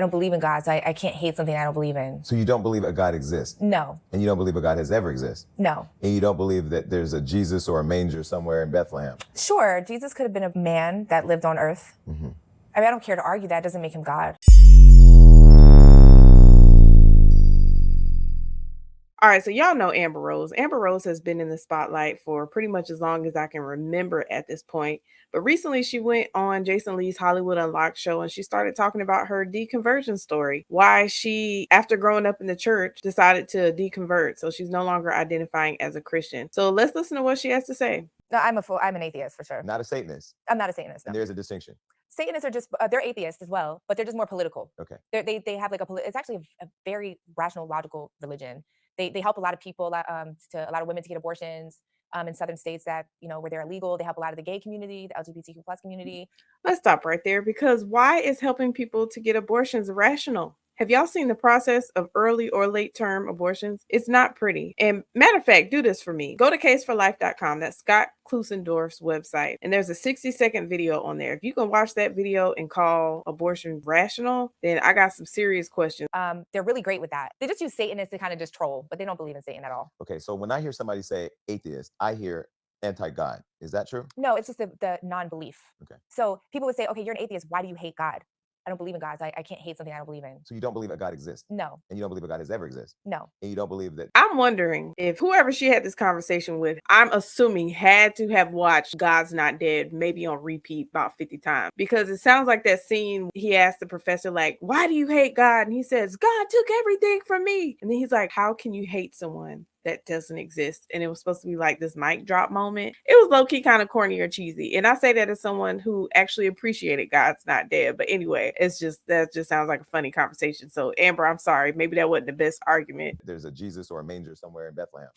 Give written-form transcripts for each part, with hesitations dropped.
don't believe in God, so I can't hate something I don't believe in. So you don't believe a God exists? No. And you don't believe a God has ever existed? No. And you don't believe that there's a Jesus or a manger somewhere in Bethlehem? Sure, Jesus could have been a man that lived on earth. Mm-hmm. I mean, I don't care to argue that. It doesn't make him God. All right, so y'all know Amber Rose. Amber Rose has been in the spotlight for pretty much as long as I can remember at this point. But recently she went on Jason Lee's Hollywood Unlocked show and she started talking about her deconversion story. Why she, after growing up in the church, decided to deconvert. So she's no longer identifying as a Christian. So let's listen to what she has to say. No, I'm an atheist for sure. Not a Satanist? I'm not a Satanist, no. And there's a distinction? Satanists are just, they're atheists as well, but they're just more political. Okay. They have like it's actually a very rational, logical religion. They help a lot of people, a lot of women to get abortions in southern states that, where they're illegal. They help a lot of the gay community, the LGBTQ plus community. Let's stop right there, because why is helping people to get abortions rational? Have y'all seen the process of early or late term abortions? It's not pretty. And matter of fact, do this for me. Go to caseforlife.com. That's Scott Klusendorf's website. And there's a 60-second video on there. If you can watch that video and call abortion rational, then I got some serious questions. They're really great with that. They just use Satanists to kind of just troll, but they don't believe in Satan at all. Okay, so when I hear somebody say atheist, I hear anti-God. Is that true? No, it's just the non-belief. Okay. So people would say, okay, you're an atheist. Why do you hate God? I don't believe in God. So I can't hate something I don't believe in. So you don't believe a God exists? No. And you don't believe a God has ever existed? No. And you don't believe that... I'm wondering if whoever she had this conversation with, I'm assuming had to have watched God's Not Dead maybe on repeat about 50 times. Because it sounds like that scene, he asked the professor, like, why do you hate God? And he says, God took everything from me. And then he's like, how can you hate someone that doesn't exist? And it was supposed to be like this mic drop moment. It was low-key kind of corny or cheesy. And I say that as someone who actually appreciated God's Not Dead. But anyway, that just sounds like a funny conversation. So Amber, I'm sorry. Maybe that wasn't the best argument. There's a Jesus or a manger somewhere in Bethlehem.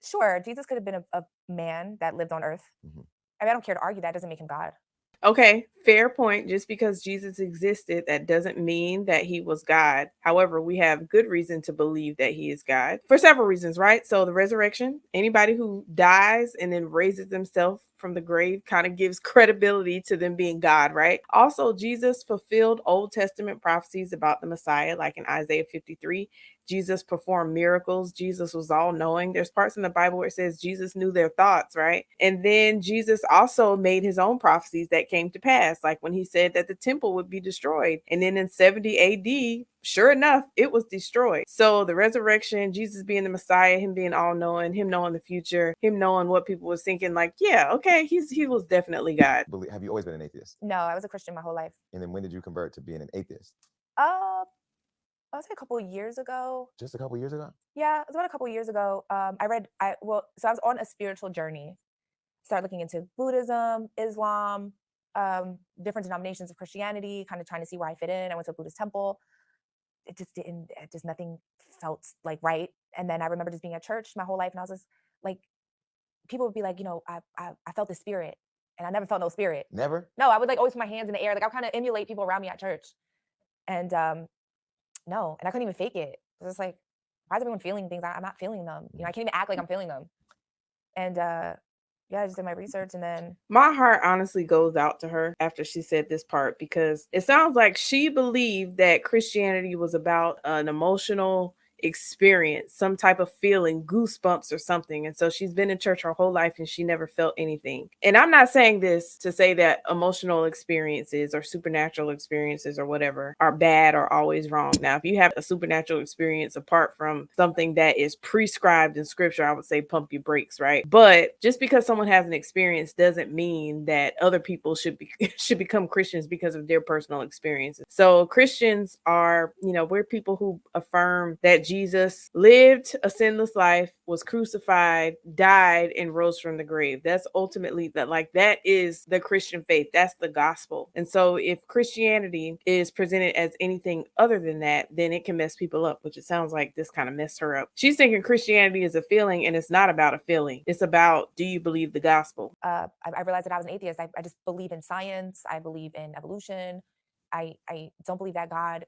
Sure, Jesus could have been a man that lived on earth. Mm-hmm. I mean, I don't care to argue that. It doesn't make him God. Okay, fair point. Just because Jesus existed, that doesn't mean that he was God. However, we have good reason to believe that he is God for several reasons, right? So the resurrection, anybody who dies and then raises themselves from the grave kind of gives credibility to them being God, right? Also, Jesus fulfilled Old Testament prophecies about the Messiah, like in Isaiah 53. Jesus performed miracles. Jesus was all knowing. There's parts in the Bible where it says Jesus knew their thoughts, right? And then Jesus also made his own prophecies that came to pass, like when he said that the temple would be destroyed. And then in 70 AD, sure enough, it was destroyed. So the resurrection, Jesus being the Messiah, him being all knowing, him knowing the future, him knowing what people was thinking, like, yeah, okay, he was definitely God. Have you always been an atheist? No, I was a Christian my whole life. And then when did you convert to being an atheist? I was a couple of years ago. Just a couple of years ago? Yeah, it was about a couple of years ago. So I was on a spiritual journey. Started looking into Buddhism, Islam, different denominations of Christianity, kind of trying to see where I fit in. I went to a Buddhist temple. Nothing felt like right. And then I remember just being at church my whole life, and I was just like, people would be like, I felt the spirit, and I never felt no spirit. Never? No, I would like always put my hands in the air. Like I kind of emulate people around me at church. And no, and I couldn't even fake it. It was just like, why is everyone feeling things? I'm not feeling them. I can't even act like I'm feeling them. And yeah, I just did my research, and then my heart honestly goes out to her after she said this part, because it sounds like she believed that Christianity was about an emotional experience, some type of feeling, goosebumps or something. And so she's been in church her whole life and she never felt anything. And I'm not saying this to say that emotional experiences or supernatural experiences or whatever are bad or always wrong. Now, if you have a supernatural experience apart from something that is prescribed in scripture, I would say pump your brakes, right? But just because someone has an experience doesn't mean that other people should become Christians because of their personal experiences. So Christians are, we're people who affirm that Jesus lived a sinless life, was crucified, died, and rose from the grave. That's ultimately that is the Christian faith. That's the gospel. And so if Christianity is presented as anything other than that, then it can mess people up, which it sounds like this kind of messed her up. She's thinking Christianity is a feeling, and it's not about a feeling. It's about, do you believe the gospel? I realized that I was an atheist. I just believe in science. I believe in evolution. I don't believe that God,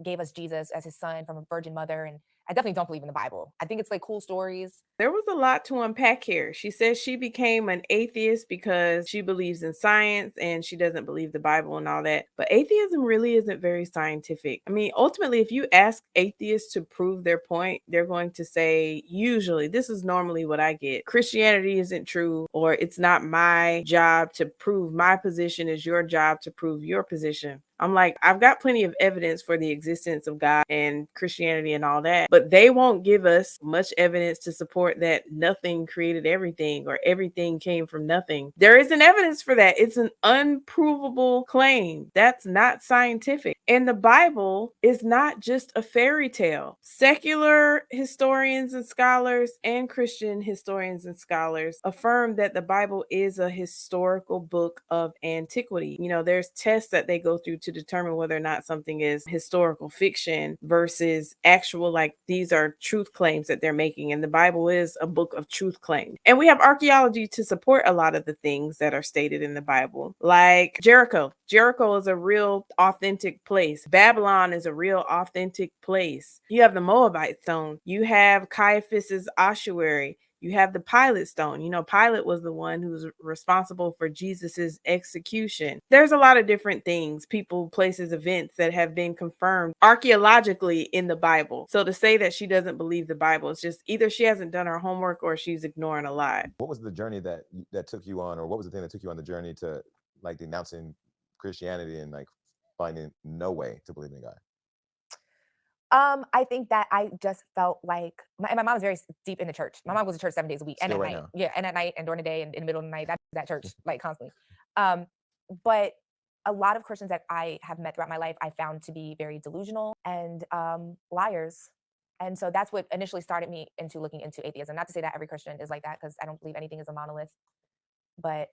gave us Jesus as his son from a virgin mother. And I definitely don't believe in the Bible. I think it's like cool stories. There was a lot to unpack here. She says she became an atheist because she believes in science and she doesn't believe the Bible and all that. But atheism really isn't very scientific. I mean, ultimately, if you ask atheists to prove their point, they're going to say, usually, this is normally what I get: Christianity isn't true, or it's not my job to prove my position, is your job to prove your position. I'm like, I've got plenty of evidence for the existence of God and Christianity and all that, but they won't give us much evidence to support that nothing created everything or everything came from nothing. There isn't evidence for that. It's an unprovable claim. That's not scientific. And the Bible is not just a fairy tale. Secular historians and scholars and Christian historians and scholars affirm that the Bible is a historical book of antiquity. There's tests that they go through to determine whether or not something is historical fiction versus actual, like, these are truth claims that they're making. And the Bible is a book of truth claims. And we have archaeology to support a lot of the things that are stated in the Bible, like Jericho. Jericho is a real authentic place. Babylon is a real authentic place. You have the Moabite stone. You have Caiaphas's ossuary. You have the Pilate stone. Pilate was the one who was responsible for Jesus's execution. There's a lot of different things, people, places, events that have been confirmed archaeologically in the Bible. So to say that she doesn't believe the Bible, it's just either she hasn't done her homework or she's ignoring a lot. What was the journey that took you on, or what was the thing that took you on the journey to like denouncing Christianity and like finding no way to believe in God? I think that I just felt like my mom was very deep in the church. My mom goes to church 7 days a week, and Still at right night. now. Yeah, and at night and during the day and in the middle of the night. That's that church, like, constantly. But a lot of Christians that I have met throughout my life, I found to be very delusional and liars. And so that's what initially started me into looking into atheism. Not to say that every Christian is like that, because I don't believe anything is a monolith. But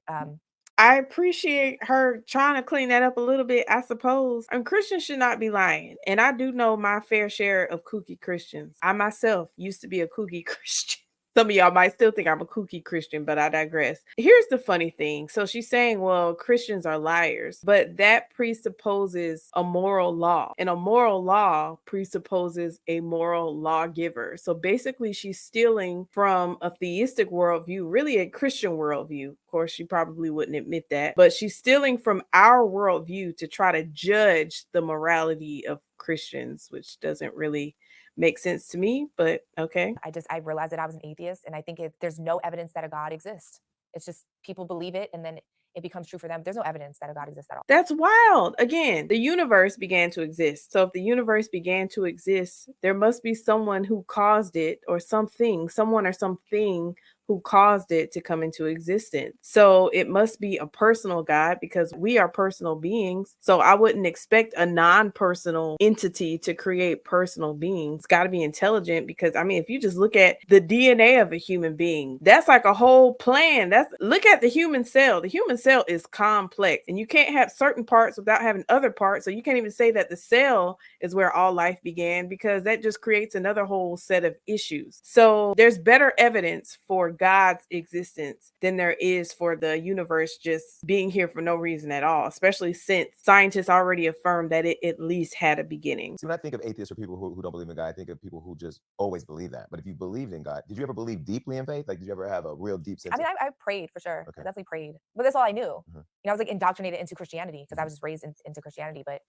I appreciate her trying to clean that up a little bit, I suppose. And Christians should not be lying. And I do know my fair share of Kookie Christians. I myself used to be a Kookie Christian. Some of y'all might still think I'm a Kookie Christian, but I digress. Here's the funny thing. So she's saying, well, Christians are liars, but that presupposes a moral law. And a moral law presupposes a moral lawgiver. So basically, she's stealing from a theistic worldview, really a Christian worldview. Of course, she probably wouldn't admit that, but she's stealing from our worldview to try to judge the morality of Christians, which doesn't really make sense to me, but okay. I realized that I was an atheist, and I think there's no evidence that a God exists. It's just people believe it, and then it becomes true for them. There's no evidence that a God exists at all. That's wild. Again, the universe began to exist. So if the universe began to exist, there must be someone who caused it, or something, someone or something who caused it to come into existence. So it must be a personal God, because we are personal beings. So I wouldn't expect a non-personal entity to create personal beings. It's got to be intelligent, because I mean, if you just look at the DNA of a human being, that's like a whole plan. Look at the human cell. The human cell is complex, and you can't have certain parts without having other parts. So you can't even say that the cell is where all life began, because that just creates another whole set of issues. So there's better evidence for God's existence than there is for the universe just being here for no reason at all, especially since scientists already affirmed that it at least had a beginning. See, when I think of atheists or people who don't believe in God, I think of people who just always believe that. But if you believed in God, did you ever believe deeply in faith? Like, did you ever have a real deep sense? I mean, I prayed for sure. Okay. I definitely prayed, but that's all I knew. Mhm. I was like indoctrinated into Christianity because I was just raised into Christianity. But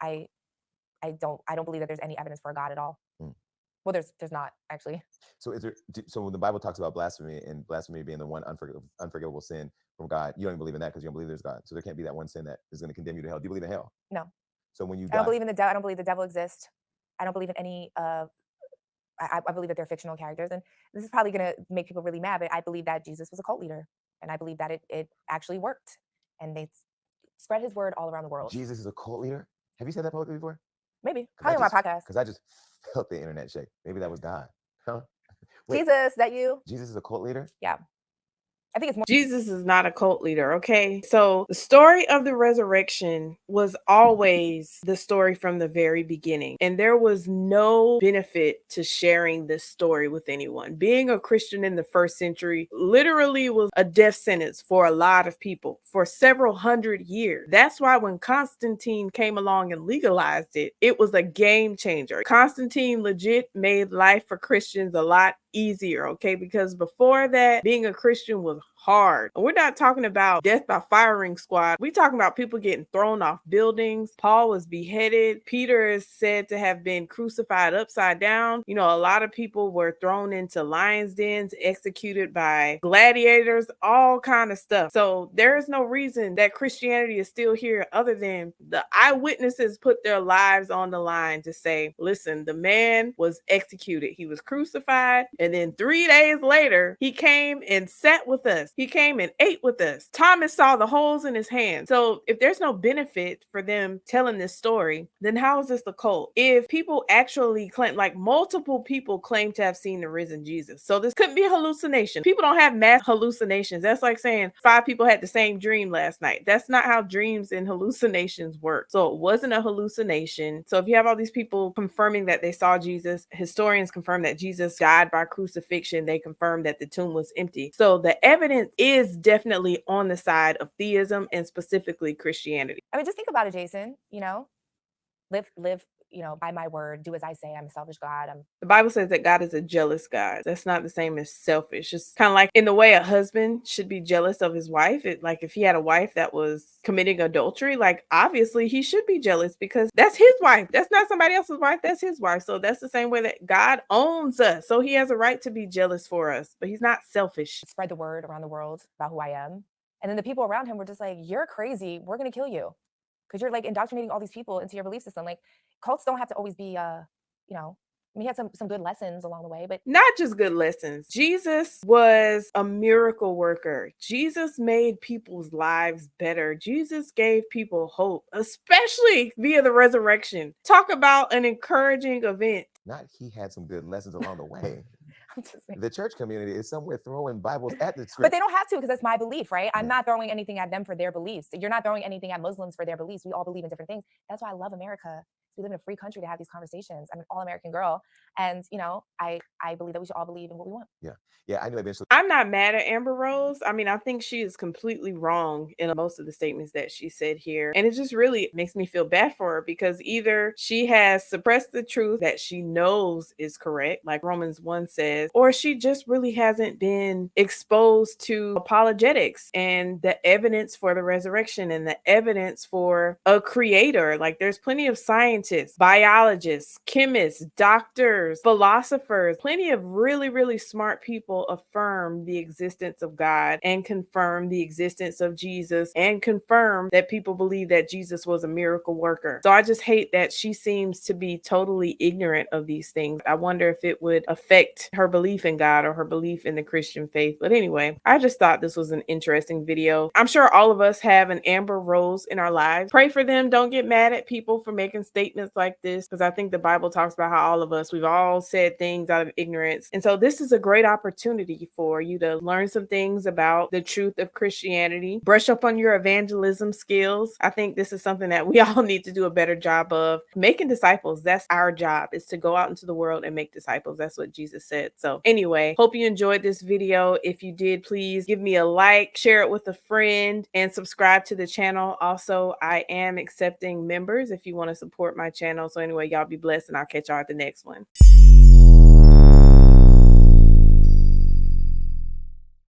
I don't believe that there's any evidence for a God at all. Mm. Well, there's not actually. So so when the Bible talks about blasphemy, and blasphemy being the one unforgivable sin from God, you don't even believe in that because you don't believe there's God. So there can't be that one sin that is going to condemn you to hell. Do you believe in hell? No. So when you I don't die, believe in the devil. I don't believe the devil exists. I don't believe in any I believe that they're fictional characters, and this is probably going to make people really mad, but I believe that Jesus was a cult leader, and I believe that it actually worked, and they spread his word all around the world. Jesus is a cult leader. Have you said that publicly before? Maybe probably on my podcast. Because I just felt the internet shake. Maybe that was God. Huh? Wait, Jesus, that you? Jesus is a cult leader? Yeah. I think it's more. Jesus is not a cult leader, okay? So the story of the resurrection was always the story from the very beginning. And there was no benefit to sharing this story with anyone. Being a Christian in the first century literally was a death sentence for a lot of people for several hundred years. That's why when Constantine came along and legalized it, it was a game changer. Constantine legit made life for Christians a lot easier, okay? Because before that, being a Christian was hard. And we're not talking about death by firing squad. We're talking about people getting thrown off buildings. Paul was beheaded. Peter is said to have been crucified upside down. You know, a lot of people were thrown into lions' dens, executed by gladiators, all kind of stuff. So there is no reason that Christianity is still here other than the eyewitnesses put their lives on the line to say, listen, the man was executed. He was crucified. And then 3 days later, he came and sat with us. He came and ate with us. Thomas saw the holes in his hands. So if there's no benefit for them telling this story, then how is this the cult? If people actually claim, like multiple people claim to have seen the risen Jesus. So this couldn't be a hallucination. People don't have mass hallucinations. That's like saying 5 people had the same dream last night. That's not how dreams and hallucinations work. So it wasn't a hallucination. So if you have all these people confirming that they saw Jesus, historians confirm that Jesus died by crucifixion. They confirm that the tomb was empty. So the evidence is definitely on the side of theism and specifically Christianity. I mean, just think about it, Jason. You know, live, you know, by my word, do as I say. I'm a selfish God. The Bible says that God is a jealous God. That's not the same as selfish. It's kind of like in the way a husband should be jealous of his wife. Like if he had a wife that was committing adultery, like obviously he should be jealous because that's his wife. That's not somebody else's wife. That's his wife. So that's the same way that God owns us. So he has a right to be jealous for us, but he's not selfish. Spread the word around the world about who I am. And then the people around him were just like, you're crazy. We're going to kill you. Because you're like indoctrinating all these people into your belief system. Like cults don't have to always be, you know, I mean, he had some good lessons along the way, but not just good lessons. Jesus was a miracle worker. Jesus made people's lives better. Jesus gave people hope, especially via the resurrection. Talk about an encouraging event. Not he had some good lessons along the way. I'm just saying. The church community is somewhere throwing Bibles at the script. But they don't have to because that's my belief, right? I'm Yeah. not throwing anything at them for their beliefs. You're not throwing anything at Muslims for their beliefs. We all believe in different things. That's why I love America. We live in a free country to have these conversations. I'm an all-American girl. And, you know, I believe that we should all believe in what we want. Yeah, I knew eventually. I'm not mad at Amber Rose. I mean, I think she is completely wrong in most of the statements that she said here. And it just really makes me feel bad for her because either she has suppressed the truth that she knows is correct, like Romans 1 says, or she just really hasn't been exposed to apologetics and the evidence for the resurrection and the evidence for a creator. Like there's plenty of scientists, biologists, chemists, doctors, philosophers, plenty of really, really smart people affirm the existence of God and confirm the existence of Jesus and confirm that people believe that Jesus was a miracle worker. So I just hate that she seems to be totally ignorant of these things. I wonder if it would affect her belief in God or her belief in the Christian faith. But anyway, I just thought this was an interesting video. I'm sure all of us have an Amber Rose in our lives. Pray for them. Don't get mad at people for making statements like this because I think the Bible talks about how all of us, we've all said things out of ignorance. And so this is a great opportunity for you to learn some things about the truth of Christianity, brush up on your evangelism skills. I think this is something that we all need to do a better job of making disciples. That's our job, is to go out into the world and make disciples. That's what Jesus said. So anyway, hope you enjoyed this video. If you did, please give me a like, share it with a friend, and subscribe to the channel. Also, I am accepting members if you want to support my channel. So anyway, y'all be blessed and I'll catch y'all at the next one.